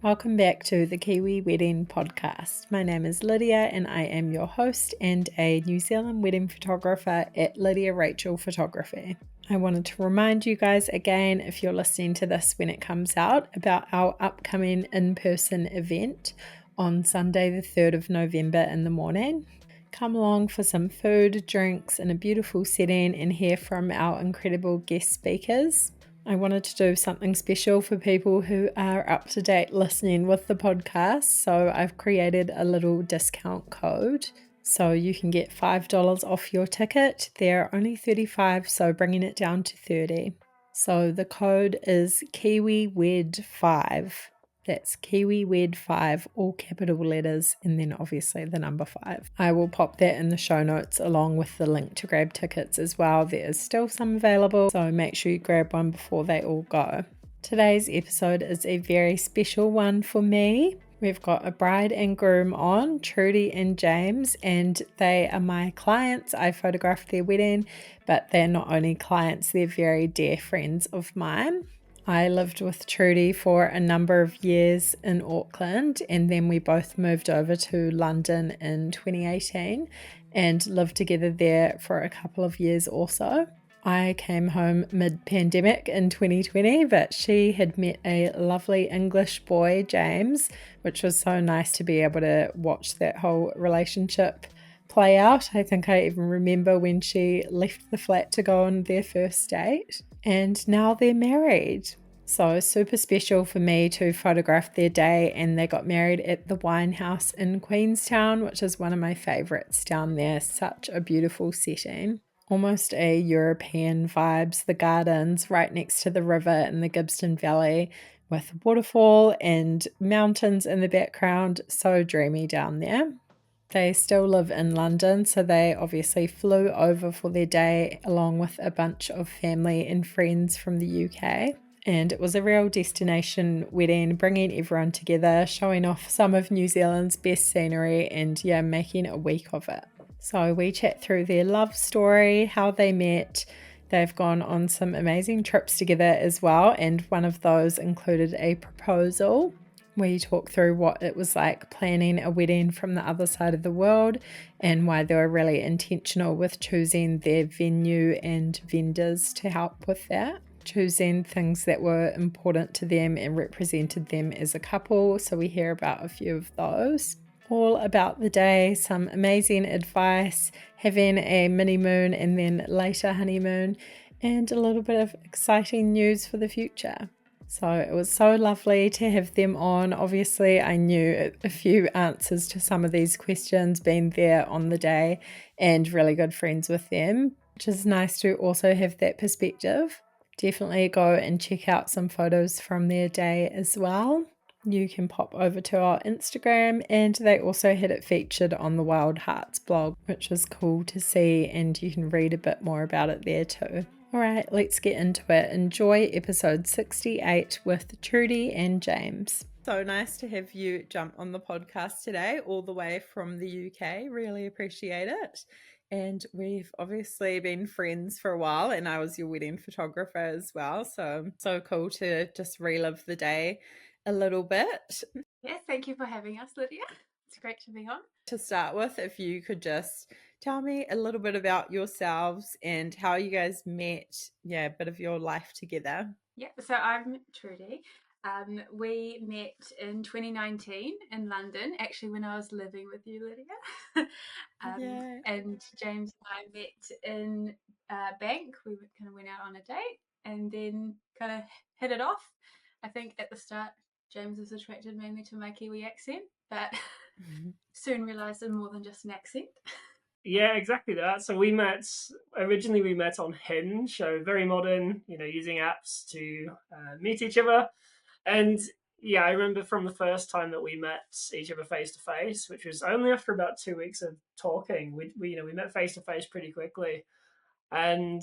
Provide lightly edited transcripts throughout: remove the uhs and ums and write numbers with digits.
Welcome back to the Kiwi Wedding Podcast. My name is Lydia and I am your host and a New Zealand wedding photographer at Lydia Rachel Photography. I wanted to remind you guys again, if you're listening to this when it comes out, about our upcoming in-person event on Sunday the 3rd of November in the morning. Come along for some food, drinks, and a beautiful setting and hear from our incredible guest speakers. I wanted to do something special for people who are up to date listening with the podcast, so I've created a little discount code. So you can get $5 off your ticket. They're only $35, so bringing it down to $30. So the code is KiwiWed5. That's KiwiWed5, all capital letters, and then obviously the number 5. I will pop that in the show notes along with the link to grab tickets as well. There is still some available, so make sure you grab one before they all go. Today's episode is a very special one for me. We've got a bride and groom on, Trudi and James, and they are my clients. I photographed their wedding, but they're not only clients, they're very dear friends of mine. I lived with Trudi for a number of years in Auckland, and then we both moved over to London in 2018 and lived together there for a couple of years also. I came home mid-pandemic in 2020, but she had met a lovely English boy, James, which was so nice to be able to watch that whole relationship play out. I think I even remember when she left the flat to go on their first date, and now they're married. So super special for me to photograph their day, and they got married at the Winehouse in Queenstown, which is one of my favourites down there. Such a beautiful setting. Almost a European vibes, the gardens right next to the river in the Gibston Valley with waterfall and mountains in the background. So dreamy down there. They still live in London, so they obviously flew over for their day along with a bunch of family and friends from the UK. And it was a real destination wedding, bringing everyone together, showing off some of New Zealand's best scenery and making a week of it. So we chat through their love story, how they met. They've gone on some amazing trips together as well, and one of those included a proposal. We talk through what it was like planning a wedding from the other side of the world and why they were really intentional with choosing their venue and vendors to help with that. Choosing things that were important to them and represented them as a couple. So we hear about a few of those. All about the day, some amazing advice, having a mini moon and then later honeymoon, and a little bit of exciting news for the future. So it was so lovely to have them on. Obviously, I knew a few answers to some of these questions, being there on the day and really good friends with them, which is nice to also have that perspective. Definitely go and check out some photos from their day as well. You can pop over to our Instagram, and they also had it featured on the Wild Hearts blog, which was cool to see, and you can read a bit more about it there too. All right, let's get into it. Enjoy episode 68 with Trudi and James. So nice to have you jump on the podcast today, all the way from the UK. Really appreciate it. And we've obviously been friends for a while, and I was your wedding photographer as well. So cool to just relive the day a little bit. Yes, thank you for having us, Lydia. It's great to be on. To start with, if you could just tell me a little bit about yourselves and how you guys met, a bit of your life together. Yeah, so I'm Trudi. We met in 2019 in London, actually when I was living with you, Lydia. And James and I met in Bank. We kind of went out on a date and then kind of hit it off. I think at the start, James was attracted mainly to my Kiwi accent, but soon realised it's more than just an accent. Yeah, exactly that. So originally we met on Hinge, so very modern, using apps to meet each other. And yeah, I remember from the first time that we met each other face to face, which was only after about 2 weeks of talking. We met face to face pretty quickly. And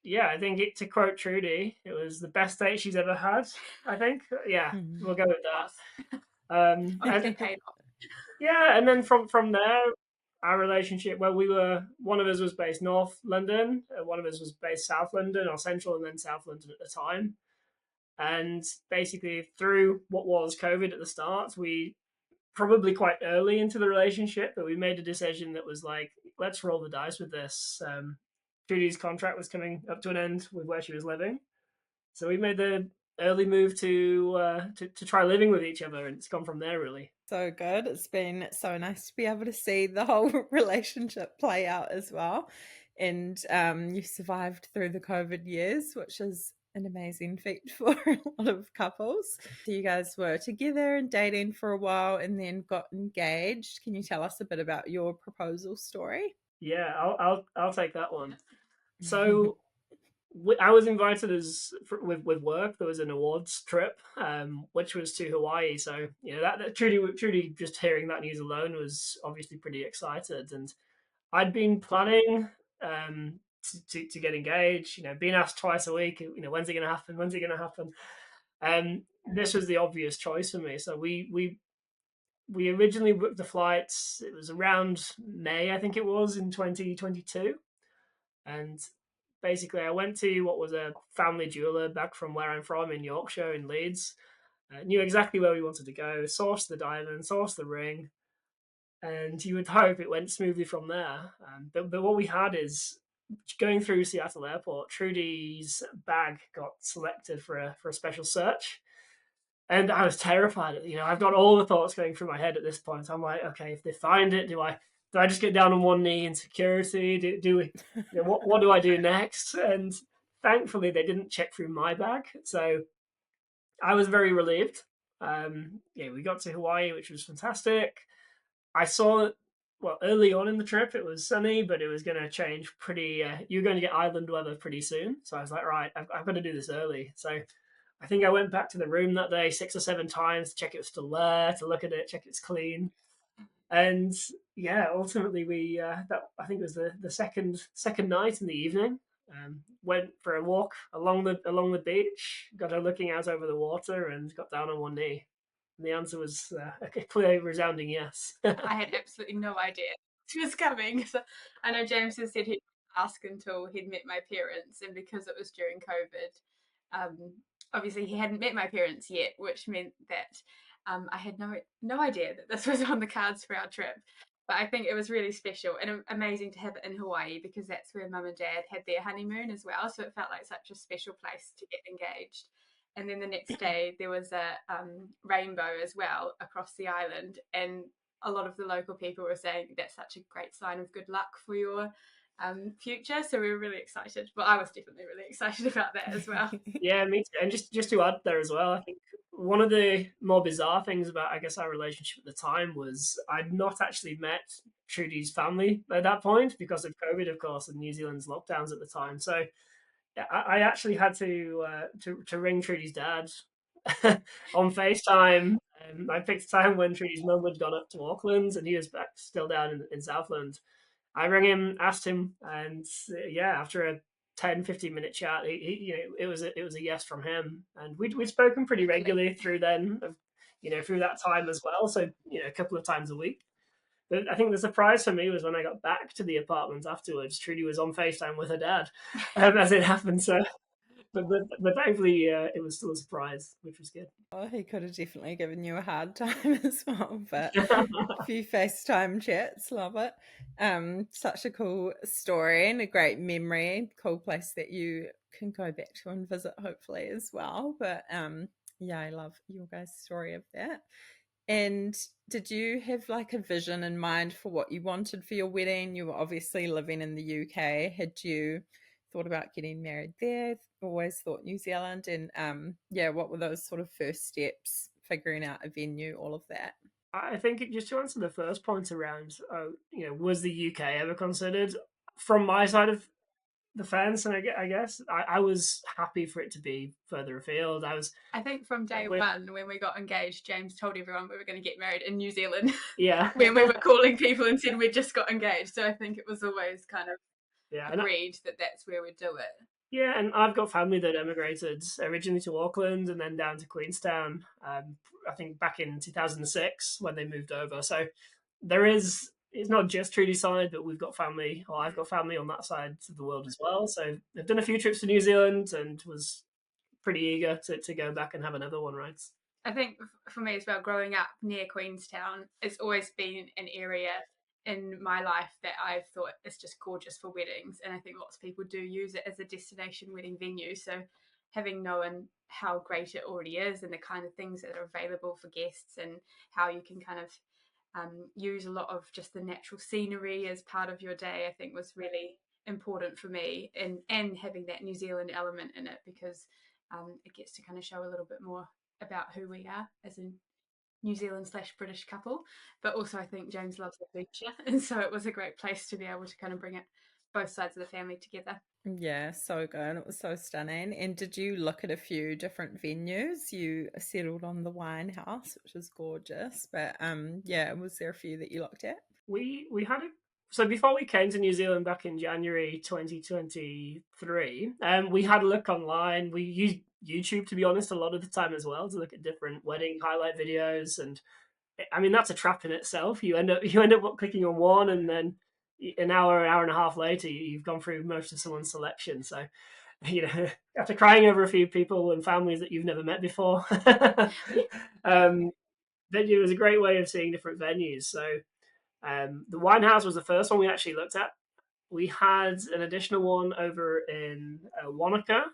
yeah, I think to quote Trudi, it was the best date she's ever had, I think. Yeah, we'll go with that. It paid off. Yeah, and then from there, our relationship, one of us was based North London, one of us was based South London or Central and then South London at the time. And basically, through what was COVID at the start, we probably quite early into the relationship, but we made a decision that was like, let's roll the dice with this. Trudy's contract was coming up to an end with where she was living, so we made the early move to try living with each other, and it's gone from there really. So good. It's been so nice to be able to see the whole relationship play out as well. And you survived through the COVID years, which is an amazing feat for a lot of couples. So you guys were together and dating for a while and then got engaged. Can you tell us a bit about your proposal story? Yeah, I'll take that one. So I was invited with work. There was an awards trip, which was to Hawaii. So that Trudy just hearing that news alone was obviously pretty excited, and I'd been planning to get engaged. Being asked twice a week. When's it going to happen? When's it going to happen? This was the obvious choice for me. So we originally booked the flights. It was around May, I think it was, in 2022, and basically I went to what was a family jeweler back from where I'm from in Yorkshire, in Leeds. Knew exactly where we wanted to go, sourced the diamond, sourced the ring, and you would hope it went smoothly from there. But what we had is, going through Seattle Airport, Trudy's bag got selected for a special search. And I was terrified. I've got all the thoughts going through my head at this point. I'm like, okay, if they find it, do I just get down on one knee in security? Do we? What do I do next? And thankfully, they didn't check through my bag, so I was very relieved. We got to Hawaii, which was fantastic. I saw that. Well, early on in the trip, it was sunny, but it was going to change pretty. You're going to get island weather pretty soon, so I was like, right, I've got to do this early. So I think I went back to the room that day 6 or 7 times to check it was still there, to look at it, check it's clean. And yeah, ultimately I think it was the second night in the evening. Went for a walk along the beach, got her looking out over the water, and got down on one knee. And the answer was a clear, resounding yes. I had absolutely no idea she was coming. So I know James has said he'd ask until he'd met my parents, and because it was during COVID, obviously he hadn't met my parents yet, which meant that I had no idea that this was on the cards for our trip. But I think it was really special and amazing to have it in Hawaii, because that's where Mum and Dad had their honeymoon as well. So it felt like such a special place to get engaged. And then the next day there was a rainbow as well across the island, and a lot of the local people were saying that's such a great sign of good luck for your future. So we were really excited. Well, I was definitely really excited about that as well. Yeah, me too. And just to add there as well, I think one of the more bizarre things about, I guess, our relationship at the time was I'd not actually met Trudy's family at that point because of COVID, of course, and New Zealand's lockdowns at the time. So I actually had to ring Trudy's dad on FaceTime. I picked a time when Trudy's mum had gone up to Auckland and he was back still down in Southland. I rang him, asked him, and after a 10-15 minute chat, it was a yes from him, and we'd spoken pretty regularly through then, through that time as well. So a couple of times a week. But I think the surprise for me was when I got back to the apartment afterwards. Trudy was on FaceTime with her dad, as it happened. So, but thankfully, it was still a surprise, which was good. Oh, he could have definitely given you a hard time as well, but a few FaceTime chats, love it. Such a cool story and a great memory, cool place that you can go back to and visit hopefully as well. But I love your guys' story of that. And did you have like a vision in mind for what you wanted for your wedding? You were obviously living in the UK. Had you thought about getting married there? Always thought New Zealand? And what were those sort of first steps, figuring out a venue, all of that? I think just to answer the first point around, was the UK ever considered? From my side of the fence, and I guess I was happy for it to be further afield. I think from day one when we got engaged, James told everyone we were going to get married in New Zealand. Yeah. When we were calling people and said we just got engaged. So I think it was always kind of agreed that that's where we'd do it. Yeah, and I've got family that emigrated originally to Auckland and then down to Queenstown. I think back in 2006 when they moved over. So it's not just Trudy's side, but we've got family, or I've got family on that side of the world as well. So I've done a few trips to New Zealand and was pretty eager to go back and have another one, right? I think for me as well, growing up near Queenstown, it's always been an area in my life that I've thought is just gorgeous for weddings. And I think lots of people do use it as a destination wedding venue. So having known how great it already is and the kind of things that are available for guests and how you can kind of use a lot of just the natural scenery as part of your day, I think was really important for me, and having that New Zealand element in it, because it gets to kind of show a little bit more about who we are as a New Zealand / British couple. But also I think James loves adventure, and so it was a great place to be able to kind of bring it both sides of the family together. Yeah, so good. It was so stunning. And did you look at a few different venues? You settled on the Winehouse, which is gorgeous. But yeah, was there a few that you looked at? We had a so before we came to New Zealand back in January 2023, we had a look online. We used YouTube, to be honest, a lot of the time as well, to look at different wedding highlight videos. And I mean, that's a trap in itself. You end up clicking on one, and then an hour and a half later, you've gone through most of someone's selection. So, after crying over a few people and families that you've never met before, it was a great way of seeing different venues. So the Winehouse was the first one we actually looked at. We had an additional one over in Wanaka,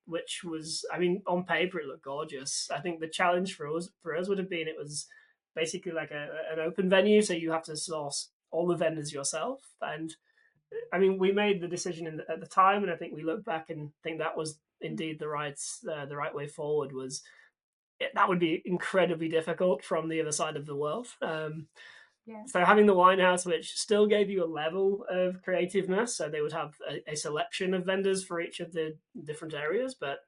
which was, I mean, on paper it looked gorgeous. I think the challenge for us would have been, it was basically like an open venue, so you have to source all the vendors yourself. And I mean, we made the decision at the time, and I think we look back and think that was indeed the right way forward. That would be incredibly difficult from the other side of the world. Yeah. So having the Winehouse, which still gave you a level of creativeness, so they would have a selection of vendors for each of the different areas, but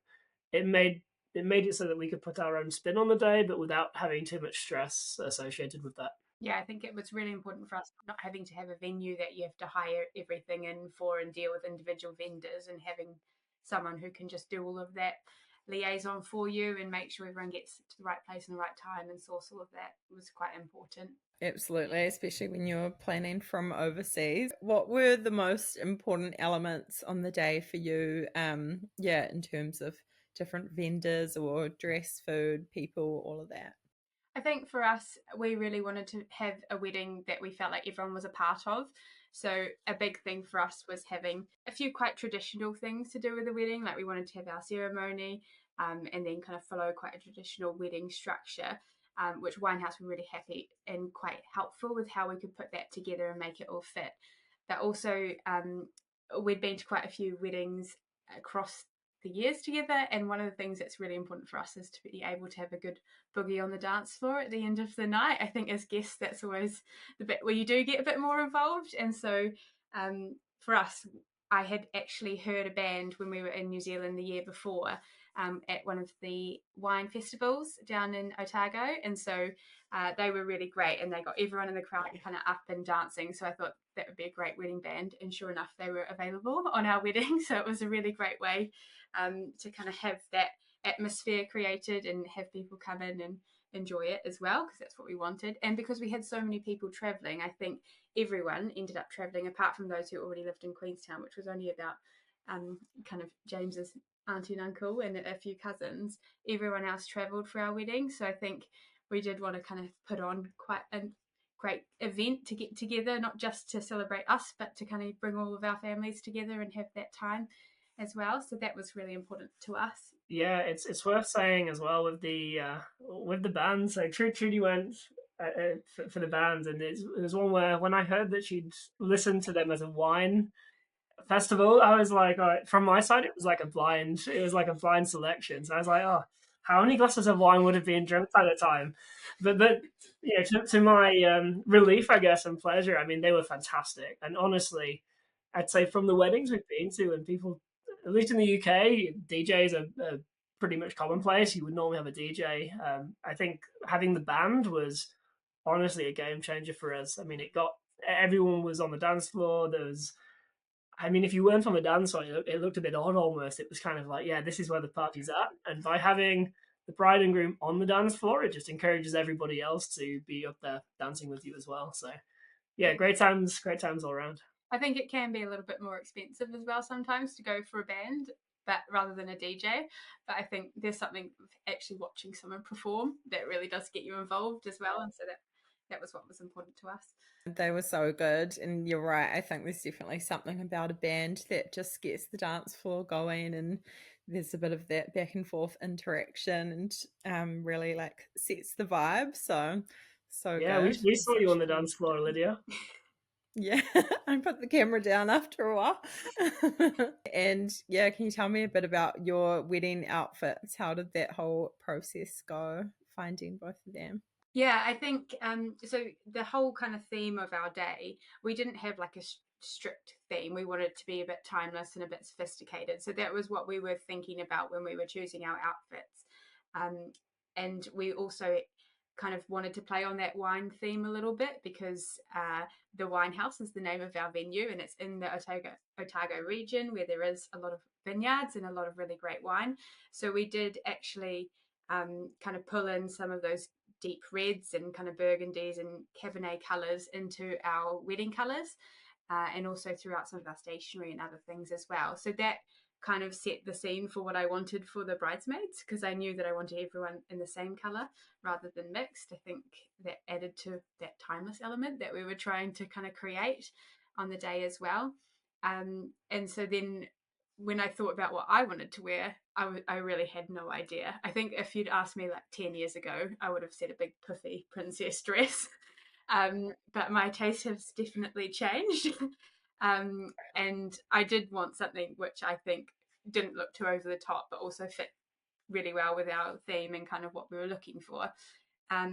it made it so that we could put our own spin on the day, but without having too much stress associated with that. Yeah, I think it was really important for us not having to have a venue that you have to hire everything in for and deal with individual vendors, and having someone who can just do all of that liaison for you and make sure everyone gets to the right place in the right time and source all of that was quite important. Absolutely, especially when you're planning from overseas. What were the most important elements on the day for you? In terms of different vendors or dress, food, people, all of that. I think for us, we really wanted to have a wedding that we felt like everyone was a part of. So a big thing for us was having a few quite traditional things to do with the wedding. Like we wanted to have our ceremony and then kind of follow quite a traditional wedding structure, which Winehouse were really happy and quite helpful with how we could put that together and make it all fit. But also we'd been to quite a few weddings across the years together, and one of the things that's really important for us is to be able to have a good boogie on the dance floor at the end of the night. I think as guests that's always the bit where you do get a bit more involved, and so for us, I had actually heard a band when we were in New Zealand the year before at one of the wine festivals down in Otago, and so they were really great, and they got everyone in the crowd kind of up and dancing. So I thought that would be a great wedding band, and sure enough, they were available on our wedding. So it was a really great way to kind of have that atmosphere created and have people come in and enjoy it as well, because that's what we wanted. And because we had so many people travelling, I think everyone ended up travelling apart from those who already lived in Queenstown, which was only about kind of James's auntie and uncle and a few cousins. Everyone else travelled for our wedding, so I think we did want to kind of put on quite a great event to get together, not just to celebrate us, but to kind of bring all of our families together and have that time as well. So that was really important to us. Yeah, it's worth saying as well with the band. So Trudy went for the band, and it was one where when I heard that she'd listened to them as a wine festival, I was like, all right, from my side, it was like a blind selection. So I was like, oh, how many glasses of wine would have been drunk at the time? But to my relief, I guess, and pleasure, I mean, they were fantastic. And honestly, I'd say from the weddings we've been to, and people, at least in the UK, DJs are pretty much commonplace. You would normally have a DJ. I think having the band was honestly a game changer for us. I mean, everyone was on the dance floor. I mean, if you weren't on the dance floor, it looked a bit odd almost. It was kind of like, yeah, this is where the party's at. And by having the bride and groom on the dance floor, it just encourages everybody else to be up there dancing with you as well. So, yeah, great times all around. I think it can be a little bit more expensive as well sometimes to go for a band. but rather than a DJ. But I think there's something actually watching someone perform that really does get you involved as well, and so that was what was important to us. They were so good, and you're right. I think there's definitely something about a band that just gets the dance floor going, and there's a bit of that back and forth interaction, and really like sets the vibe. So yeah, good. we saw you on the dance floor, Lydia. Yeah, I put the camera down after a while. And yeah, can you tell me a bit about your wedding outfits? How did that whole process go, finding both of them? Yeah, I think so the whole kind of theme of our day, we didn't have like a strict theme. We wanted it to be a bit timeless and a bit sophisticated. So that was what we were thinking about when we were choosing our outfits. And we also kind of wanted to play on that wine theme a little bit because the Winehouse is the name of our venue, and it's in the Otago region where there is a lot of vineyards and a lot of really great wine. So we did actually kind of pull in some of those deep reds and kind of burgundies and Cabernet colours into our wedding colours, and also throughout some of our stationery and other things as well. So that kind of set the scene for what I wanted for the bridesmaids, because I knew that I wanted everyone in the same colour rather than mixed. I think that added to that timeless element that we were trying to kind of create on the day as well. And so then when I thought about what I wanted to wear, I really had no idea. I think if you'd asked me like 10 years ago, I would have said a big puffy princess dress. But my taste has definitely changed. And I did want something which I think didn't look too over the top, but also fit really well with our theme and kind of what we were looking for.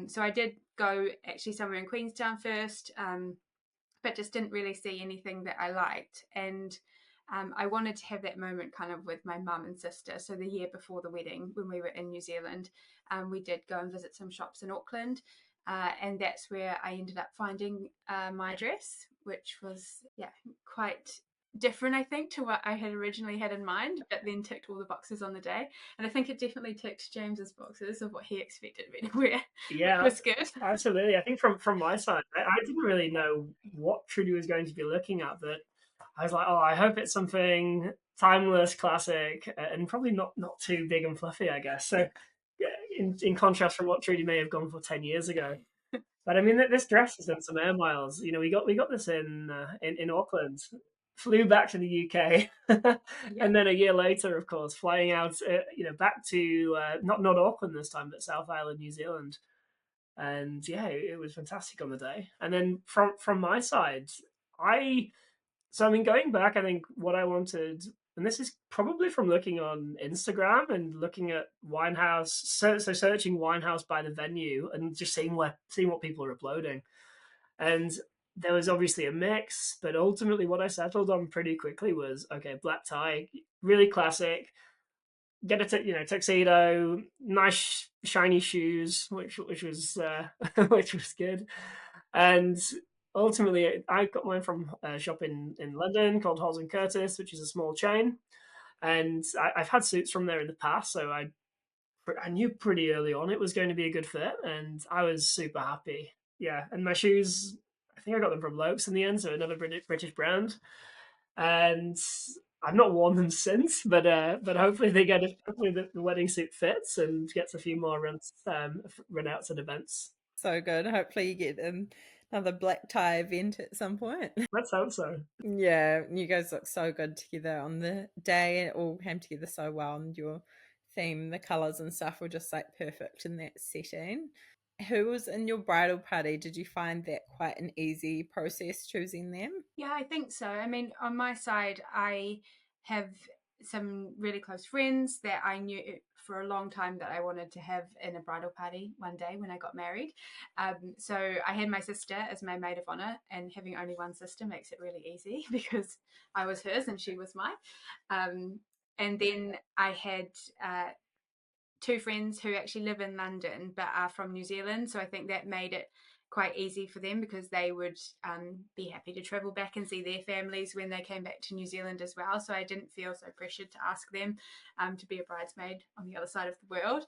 So I did go actually somewhere in Queenstown first, but just didn't really see anything that I liked. And I wanted to have that moment kind of with my mum and sister. So the year before the wedding, when we were in New Zealand, we did go and visit some shops in Auckland. And that's where I ended up finding my dress, which was, quite different, I think, to what I had originally had in mind, but then ticked all the boxes on the day. And I think it definitely ticked James's boxes of what he expected me to wear, Yeah, which was good. absolutely. I think from my side, I didn't really know what Trudy was going to be looking at, but I was like, oh, I hope it's something timeless, classic, and probably not too big and fluffy, I guess. So, yeah, in contrast from what Trudy may have gone for 10 years ago. But I mean, this dress has done some air miles. You know, we got this in Auckland, flew back to the UK, and then a year later, of course, flying out, back to not Auckland this time, but South Island, New Zealand. And yeah, it was fantastic on the day. And then from my side, I so I mean, going back, I think what I wanted, and this is probably from looking on Instagram and looking at Winehouse, so searching Winehouse by the venue and just seeing what people are uploading, and there was obviously a mix, but ultimately what I settled on pretty quickly was okay, black tie, really classic. Get a tuxedo, nice shiny shoes, which was which was good, and ultimately, I got mine from a shop in London called Halls and Curtis, which is a small chain. And I've had suits from there in the past, so I knew pretty early on it was going to be a good fit, and I was super happy. Yeah, and my shoes, I think I got them from Lokes in the end, so another British brand. And I've not worn them since, but hopefully hopefully the wedding suit fits and gets a few more run outs at events. So good. Hopefully you get another black tie event at some point. Let's hope so. Yeah, you guys look so good together on the day. It all came together so well, and your theme, the colours and stuff were just like perfect in that setting. Who was in your bridal party? Did you find that quite an easy process choosing them? Yeah, I think so. I mean, on my side, I have some really close friends that I knew for a long time that I wanted to have in a bridal party one day when I got married. So I had my sister as my maid of honor, and having only one sister makes it really easy because I was hers and she was mine. And then I had two friends who actually live in London but are from New Zealand. So I think that made it quite easy for them because they would be happy to travel back and see their families when they came back to New Zealand as well. So I didn't feel so pressured to ask them to be a bridesmaid on the other side of the world.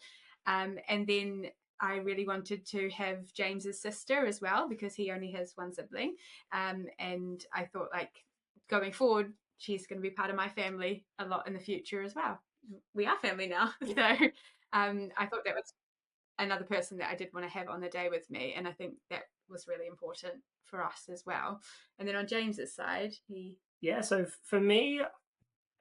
And then I really wanted to have James's sister as well because he only has one sibling. And I thought, like, going forward, she's going to be part of my family a lot in the future as well. We are family now. So I thought that was another person that I did want to have on the day with me. And I think that was really important for us as well. And then on James's side, Yeah, so for me,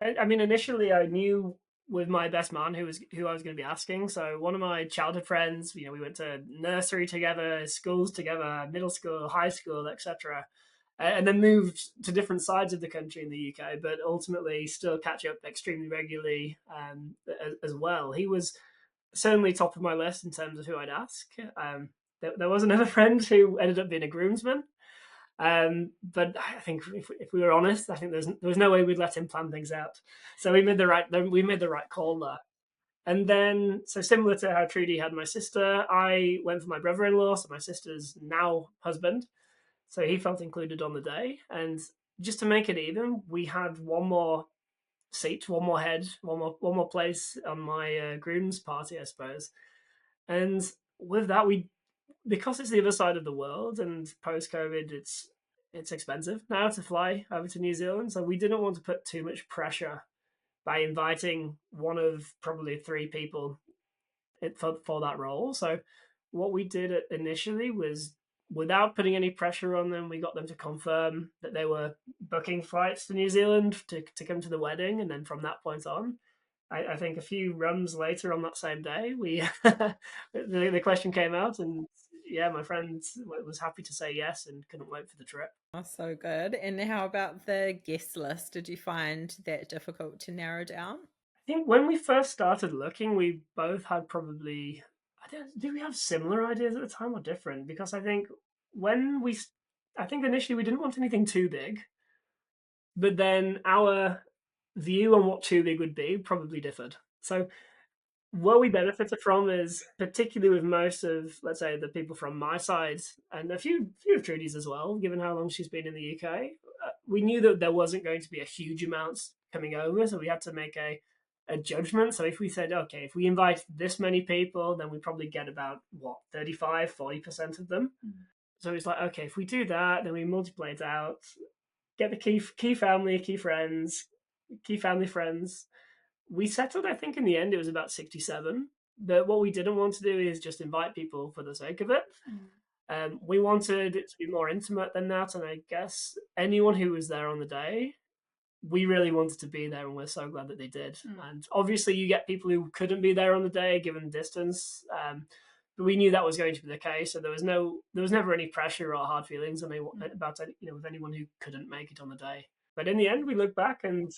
I mean, initially I knew with my best man who I was going to be asking. So one of my childhood friends, we went to nursery together, schools together, middle school, high school, etc., and then moved to different sides of the country in the UK, but ultimately still catch up extremely regularly as well. He was certainly top of my list in terms of who I'd ask. There was another friend who ended up being a groomsman. But I think if we were honest, I think there was no way we'd let him plan things out. So we made the right call there. And then, so similar to how Trudi had my sister, I went for my brother-in-law, so my sister's now husband. So he felt included on the day. And just to make it even, we had one more seat, one more head, one more place on my groom's party, I suppose. And with that, because it's the other side of the world and post COVID, it's expensive now to fly over to New Zealand. So we didn't want to put too much pressure by inviting one of probably three people for that role. So what we did initially was, without putting any pressure on them, we got them to confirm that they were booking flights to New Zealand to come to the wedding, and then from that point on, I think a few rums later on that same day, we the question came out, and yeah, my friend was happy to say yes and couldn't wait for the trip. Oh, so good. And how about the guest list? Did you find that difficult to narrow down? I think when we first started looking, we both had probably, did we have similar ideas at the time or different? Because I think I think initially we didn't want anything too big, but then our view on what too big would be probably differed. So what we benefited from is, particularly with most of, let's say, the people from my side and a few of Trudy's as well, given how long she's been in the UK, we knew that there wasn't going to be a huge amount coming over, so we had to make a judgment. So if we said, okay, if we invite this many people, then we probably get about, 35-40% of them. So it's like, okay, if we do that, then we multiply it out, get the key family, key friends, key family friends. We settled, I think, in the end, it was about 67. But what we didn't want to do is just invite people for the sake of it. We wanted it to be more intimate than that. And I guess anyone who was there on the day, we really wanted to be there. And we're so glad that they did. And obviously, you get people who couldn't be there on the day, given distance. But we knew that was going to be the case. So there was never any pressure or hard feelings about with anyone who couldn't make it on the day. But in the end, we look back and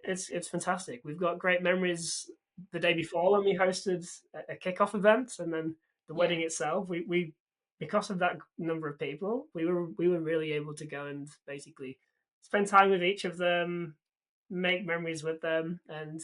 it's fantastic. We've got great memories the day before when we hosted a kickoff event, and then the wedding itself. We because of that number of people, we were really able to go and basically spend time with each of them, make memories with them, and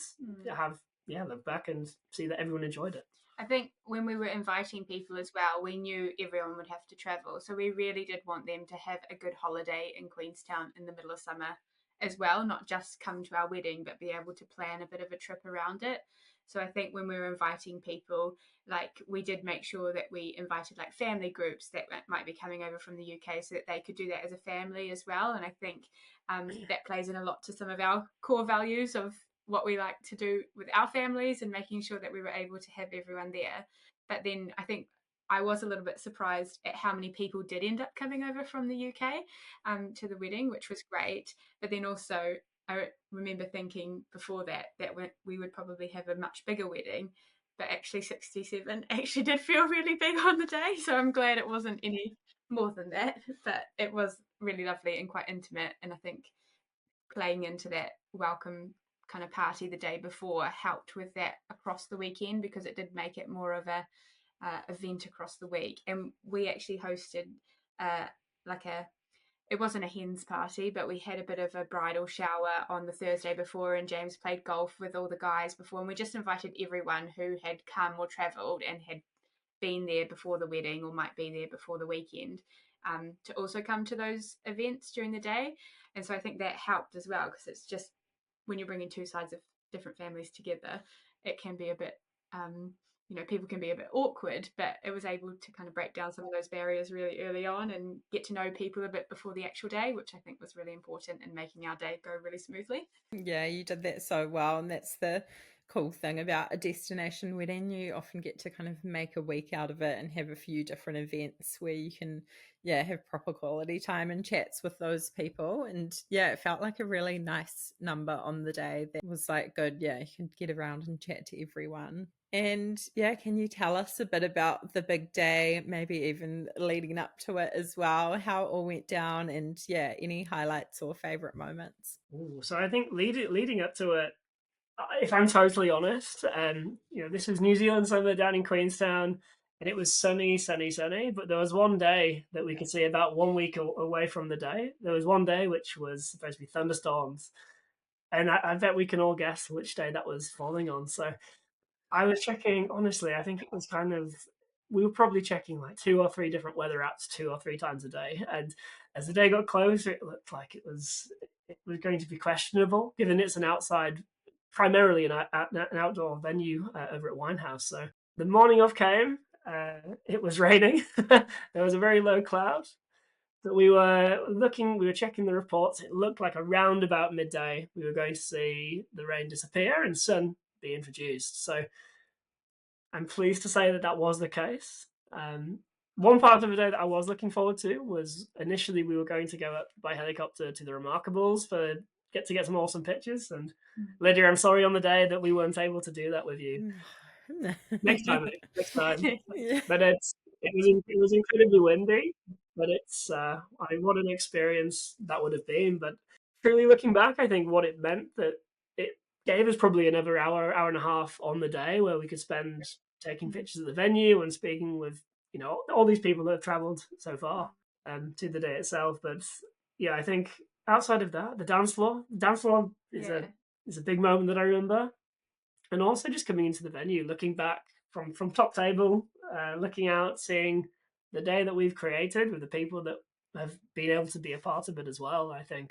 look back and see that everyone enjoyed it. I think when we were inviting people as well, we knew everyone would have to travel. So we really did want them to have a good holiday in Queenstown in the middle of summer as well, not just come to our wedding, but be able to plan a bit of a trip around it. So I think when we were inviting people, like we did make sure that we invited like family groups that might be coming over from the UK so that they could do that as a family as well. And I think that plays in a lot to some of our core values of what we like to do with our families and making sure that we were able to have everyone there. But then I think I was a little bit surprised at how many people did end up coming over from the UK to the wedding, which was great. But then also I remember thinking before that we would probably have a much bigger wedding, but actually 67 actually did feel really big on the day. So I'm glad it wasn't any more than that, but it was really lovely and quite intimate. And I think playing into that welcome kind of party the day before helped with that across the weekend, because it did make it more of a event across the week. And we actually hosted it wasn't a hens party, but we had a bit of a bridal shower on the Thursday before, and James played golf with all the guys before, and we just invited everyone who had come or travelled and had been there before the wedding or might be there before the weekend to also come to those events during the day. And so I think that helped as well, because it's just when you're bringing two sides of different families together, it can be a bit people can be a bit awkward, but it was able to kind of break down some of those barriers really early on and get to know people a bit before the actual day, which I think was really important in making our day go really smoothly. Yeah, you did that so well, and that's the cool thing about a destination wedding. You often get to kind of make a week out of it and have a few different events where you can have proper quality time and chats with those people. And it felt like a really nice number on the day that was like good. You can get around and chat to everyone. And can you tell us a bit about the big day, maybe even leading up to it as well, how it all went down, and any highlights or favorite moments? Ooh, so I think leading up to it, if I'm totally honest, this was New Zealand summer down in Queenstown, and it was sunny, sunny, sunny. But there was one day that we could see about 1 week away from the day. There was one day which was supposed to be thunderstorms, and I bet we can all guess which day that was falling on. So I was checking, honestly, I think it was we were probably checking like 2 or 3 different weather apps 2 or 3 times a day. And as the day got closer, it looked like it was going to be questionable, given it's primarily an outdoor venue over at Winehouse. So the morning of came, it was raining. There was a very low cloud. But we were checking the reports. It looked like around about midday we were going to see the rain disappear and sun be introduced. So I'm pleased to say that that was the case. One part of the day that I was looking forward to was initially we were going to go up by helicopter to the Remarkables to get some awesome pictures. And Lydia, I'm sorry on the day that we weren't able to do that with you. Next time. Yeah. But it was incredibly windy. But what an experience that would have been. But truly looking back, I think what it meant that it gave us probably another hour and a half on the day where we could spend taking pictures at the venue and speaking with all these people that have travelled so far to the day itself. But I think outside of that, the dance floor is a big moment that I remember, and also just coming into the venue, looking back from top table, looking out, seeing the day that we've created with the people that have been able to be a part of it as well. I think,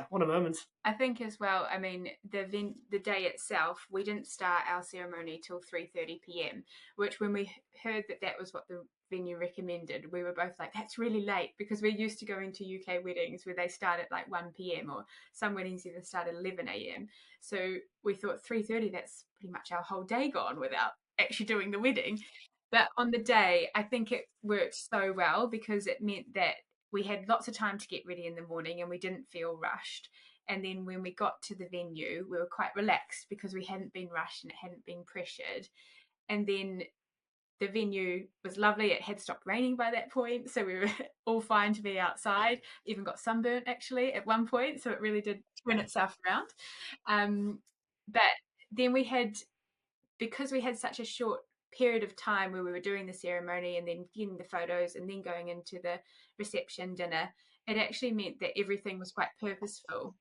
what a moment. I think as well, I mean, the day itself, we didn't start our ceremony till 3:30 p.m, which when we heard that was what the venue recommended, we were both like, that's really late, because we're used to going to UK weddings where they start at like 1 p.m, or some weddings even start at 11 a.m. So we thought 3:30, that's pretty much our whole day gone without actually doing the wedding. But on the day, I think it worked so well because it meant that we had lots of time to get ready in the morning and we didn't feel rushed. And then when we got to the venue, we were quite relaxed because we hadn't been rushed and it hadn't been pressured. And then the venue was lovely. It had stopped raining by that point, so we were all fine to be outside. Even got sunburnt actually at one point, so it really did turn itself around. But then because we had such a short period of time where we were doing the ceremony and then getting the photos and then going into the reception dinner, it actually meant that everything was quite purposeful.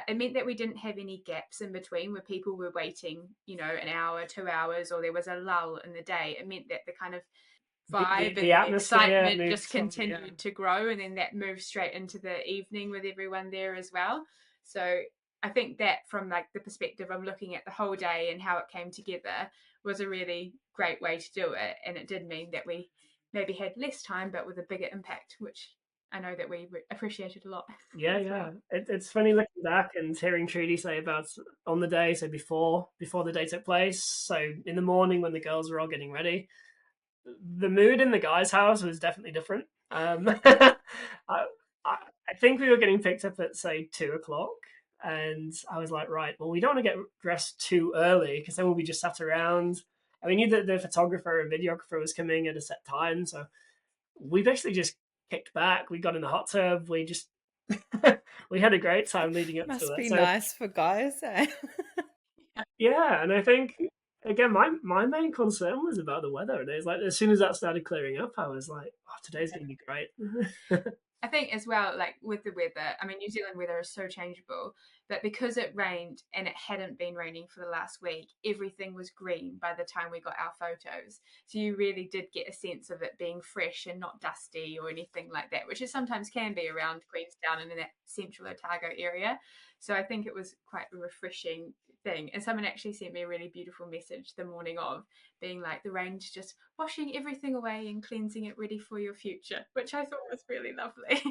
It meant that we didn't have any gaps in between where people were waiting, an hour, 2 hours, or there was a lull in the day. It meant that the kind of vibe the and the excitement just continued to grow, and then that moved straight into the evening with everyone there as well. So I think that from like the perspective of looking at the whole day and how it came together was a really great way to do it. And it did mean that we maybe had less time, but with a bigger impact, which I know that we appreciated a lot. Yeah. It's funny looking back and hearing Trudi say about on the day, so before the day took place, so in the morning when the girls were all getting ready, the mood in the guys' house was definitely different. I think we were getting picked up at say 2 o'clock, and I was like, right, well, we don't want to get dressed too early because then we'll be just sat around. And we knew that the photographer and videographer was coming at a set time, so we basically just kicked back. We got in the hot tub. We just we had a great time leading up to it. Must be nice for guys, eh? Yeah, and I think again, my main concern was about the weather, and it was like as soon as that started clearing up, I was like, "Oh, today's going to be great." I think as well, like with the weather, I mean, New Zealand weather is so changeable. But because it rained and it hadn't been raining for the last week, everything was green by the time we got our photos. So you really did get a sense of it being fresh and not dusty or anything like that, which it sometimes can be around Queenstown and in that central Otago area. So I think it was quite a refreshing thing. And someone actually sent me a really beautiful message the morning of, being like, the rain's just washing everything away and cleansing it ready for your future, which I thought was really lovely.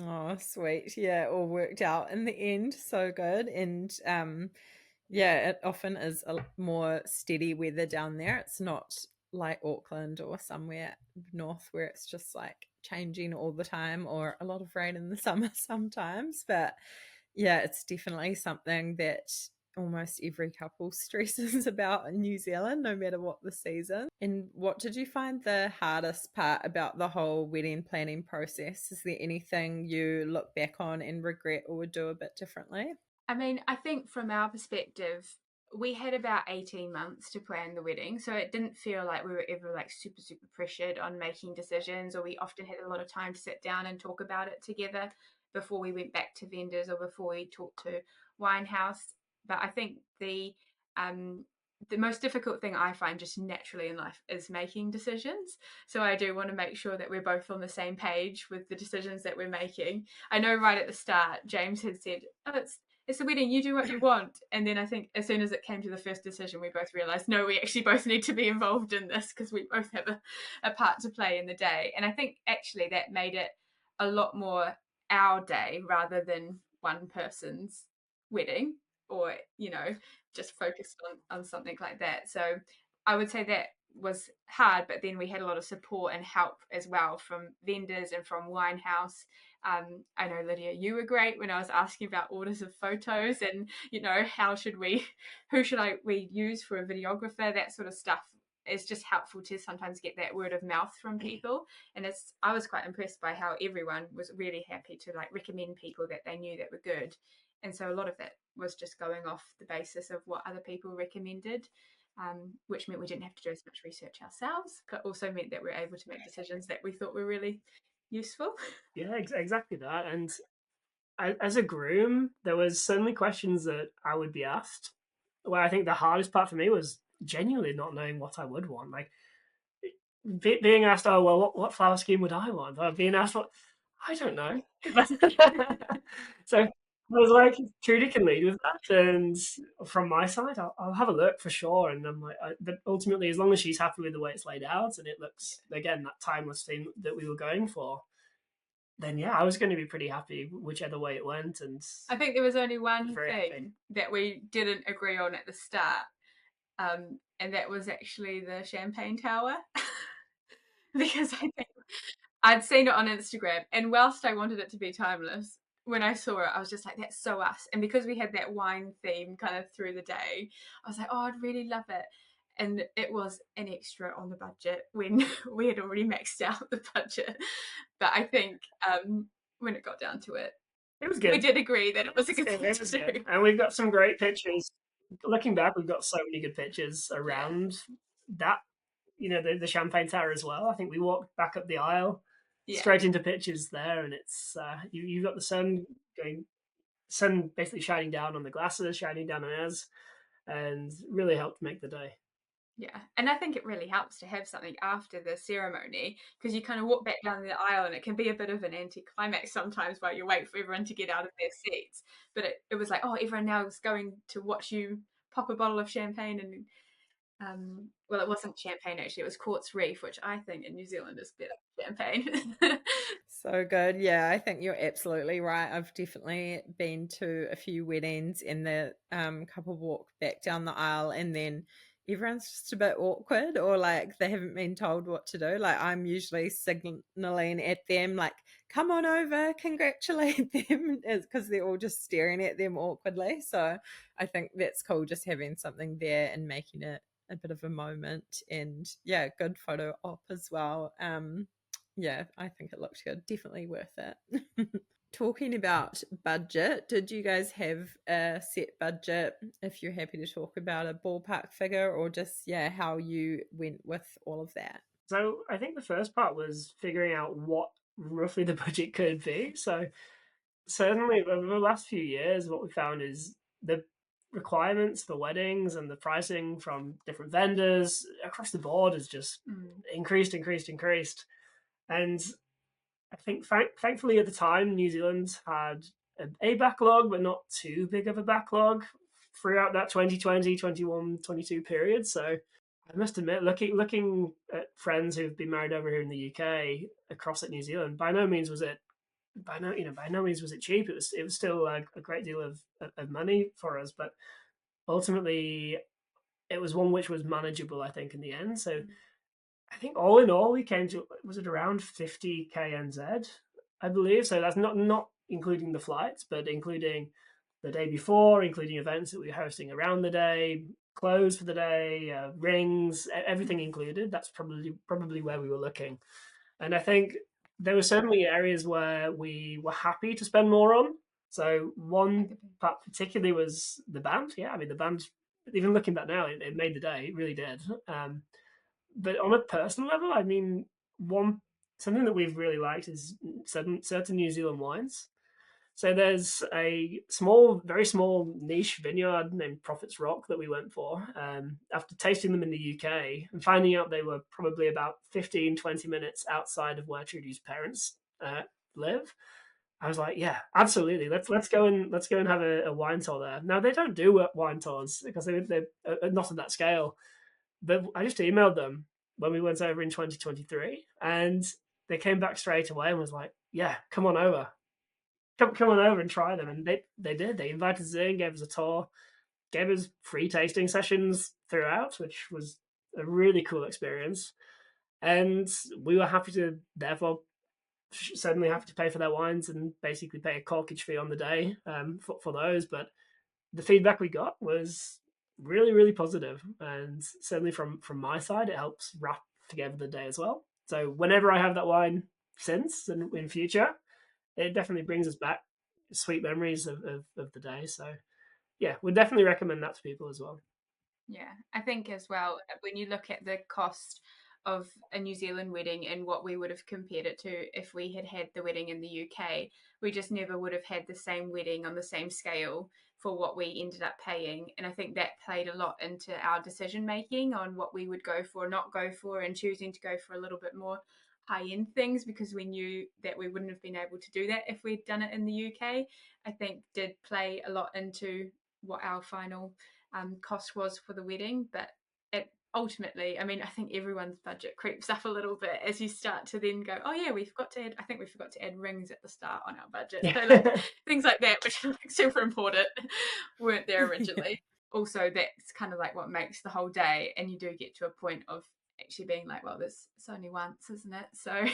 Oh, sweet. Yeah, it all worked out in the end. So good. And yeah, it often is a more steady weather down there. It's not like Auckland or somewhere north where it's just like changing all the time, or a lot of rain in the summer sometimes. But yeah, it's definitely something that almost every couple stresses about in New Zealand, no matter what the season. And what did you find the hardest part about the whole wedding planning process? Is there anything you look back on and regret or would do a bit differently? I mean, I think from our perspective, we had about 18 months to plan the wedding. So it didn't feel like we were ever like super, super pressured on making decisions, or we often had a lot of time to sit down and talk about it together before we went back to vendors or before we talked to Winehouse. But I think the most difficult thing I find just naturally in life is making decisions. So I do want to make sure that we're both on the same page with the decisions that we're making. I know right at the start, James had said, oh, it's the wedding, you do what you want. And then I think as soon as it came to the first decision, we both realized, no, we actually both need to be involved in this because we both have a part to play in the day. And I think actually that made it a lot more our day rather than one person's wedding, or, you know, just focused on something like that. So I would say that was hard, but then we had a lot of support and help as well from vendors and from Winehouse. I know, Lydia, you were great when I was asking about orders of photos and, you know, who should we use for a videographer, that sort of stuff. It's just helpful to sometimes get that word of mouth from people. And I was quite impressed by how everyone was really happy to like recommend people that they knew that were good. And so a lot of that was just going off the basis of what other people recommended, which meant we didn't have to do as much research ourselves, but also meant that we were able to make decisions that we thought were really useful. Yeah, exactly that. And as a groom, there was so many questions that I would be asked. Where I think the hardest part for me was genuinely not knowing what I would want. Like being asked, "Oh well, what flower scheme would I want?" Or being asked, "What I don't know." So I was like, Trudy can lead with that, and from my side, I'll have a look for sure. And I'm like, but ultimately, as long as she's happy with the way it's laid out and it looks again that timeless thing that we were going for, then yeah, I was going to be pretty happy whichever way it went. And I think there was only one very thing happy. that we didn't agree on at the start, and that was actually the champagne tower. Because I think I'd seen it on Instagram, and whilst I wanted it to be timeless, when I saw it, I was just like, that's so us. And because we had that wine theme kind of through the day, I was like, oh, I'd really love it. And it was an extra on the budget when we had already maxed out the budget. But I think when it got down to it, It was we good. did agree that it was a good It thing was to do. good. And we've got some great pictures. Looking back, we've got so many good pictures Yeah. around that, the champagne tower as well. I think we walked back up the aisle Yeah. straight into pictures there, and it's you've got the sun basically shining down on the glasses, shining down on us, and really helped make the day. Yeah, and I think it really helps to have something after the ceremony, because you kind of walk back down the aisle and it can be a bit of an anticlimax sometimes while you wait for everyone to get out of their seats. But it was like, oh, everyone now is going to watch you pop a bottle of champagne. And well, it wasn't champagne actually, it was Quartz Reef, which I think in New Zealand is better than champagne. So good. Yeah, I think you're absolutely right. I've definitely been to a few weddings and the couple walk back down the aisle and then everyone's just a bit awkward or like they haven't been told what to do. Like I'm usually signaling at them like, come on over, congratulate them, because they're all just staring at them awkwardly. So I think that's cool, just having something there and making it a bit of a moment. And yeah, good photo op as well. Yeah, I think it looked good. Definitely worth it. Talking about budget, did you guys have a set budget? If you're happy to talk about a ballpark figure or just, yeah, how you went with all of that. So I think the first part was figuring out what roughly the budget could be. So certainly over the last few years, what we found is the requirements for weddings and the pricing from different vendors across the board has just increased. And I think, thankfully, at the time, New Zealand had a backlog, but not too big of a backlog throughout that 2020, 21, 22 period. So I must admit, looking at friends who've been married over here in the UK across at New Zealand, by no means was it cheap. It was still a great deal of money for us, but ultimately it was one which was manageable, I think, in the end. So I think all in all, we came to, was it around 50k NZ, I believe. So that's not including the flights, but including the day before, including events that we were hosting around the day, clothes for the day, rings, everything included. That's probably where we were looking. And I think there were certainly areas where we were happy to spend more on. So one part particularly was the band. Yeah, I mean the band. Even looking back now, it made the day. It really did. But on a personal level, I mean, one something that we've really liked is certain New Zealand wines. So there's a very small niche vineyard named Prophet's Rock that we went for. After tasting them in the UK and finding out they were probably about 15, 20 minutes outside of where Trudy's parents live, I was like, yeah, absolutely. Let's go and have a wine tour there. Now they don't do wine tours because they're not on that scale. But I just emailed them when we went over in 2023, and they came back straight away and was like, yeah, come on over. Come on over and try them. And they did. They invited us in, gave us a tour, gave us free tasting sessions throughout, which was a really cool experience. And we were happy to, therefore, certainly happy to pay for their wines and basically pay a corkage fee on the day for those. But the feedback we got was really positive, and certainly from my side, it helps wrap together the day as well. So whenever I have that wine since and in future, it definitely brings us back sweet memories of the day. So yeah, would definitely recommend that to people as well. Yeah, I think as well, when you look at the cost of a New Zealand wedding and what we would have compared it to if we had had the wedding in the UK, we just never would have had the same wedding on the same scale for what we ended up paying. And I think that played a lot into our decision making on what we would go for, not go for, and choosing to go for a little bit more high end things because we knew that we wouldn't have been able to do that if we'd done it in the UK. I think did play a lot into what our final cost was for the wedding, but it ultimately, I mean, I think everyone's budget creeps up a little bit as you start to then go, oh yeah, we forgot to add, I think we forgot to add rings at the start on our budget. Yeah. So like, things like that, which are like super important, weren't there originally. Also, that's kind of like what makes the whole day, and you do get to a point of actually being like, well, it's only once, isn't it? So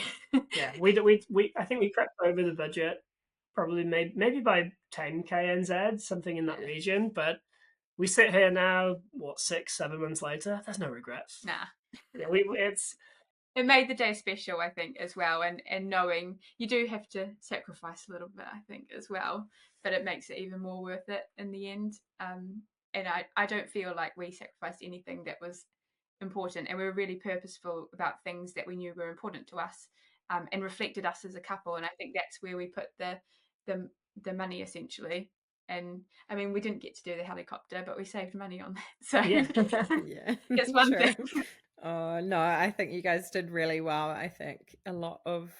yeah, we I think we crept over the budget probably maybe by 10k NZ, something in that region, but we sit here now, what, 6-7 months later? There's no regrets. nah. Yeah, it made the day special, I think, as well. And knowing you do have to sacrifice a little bit, I think, as well, but it makes it even more worth it in the end. And I don't feel like we sacrificed anything that was important, and we were really purposeful about things that we knew were important to us, and reflected us as a couple. And I think that's where we put the money essentially. And I mean, we didn't get to do the helicopter, but we saved money on that. So yeah, yeah, it's one thing. Oh no, I think you guys did really well. I think a lot of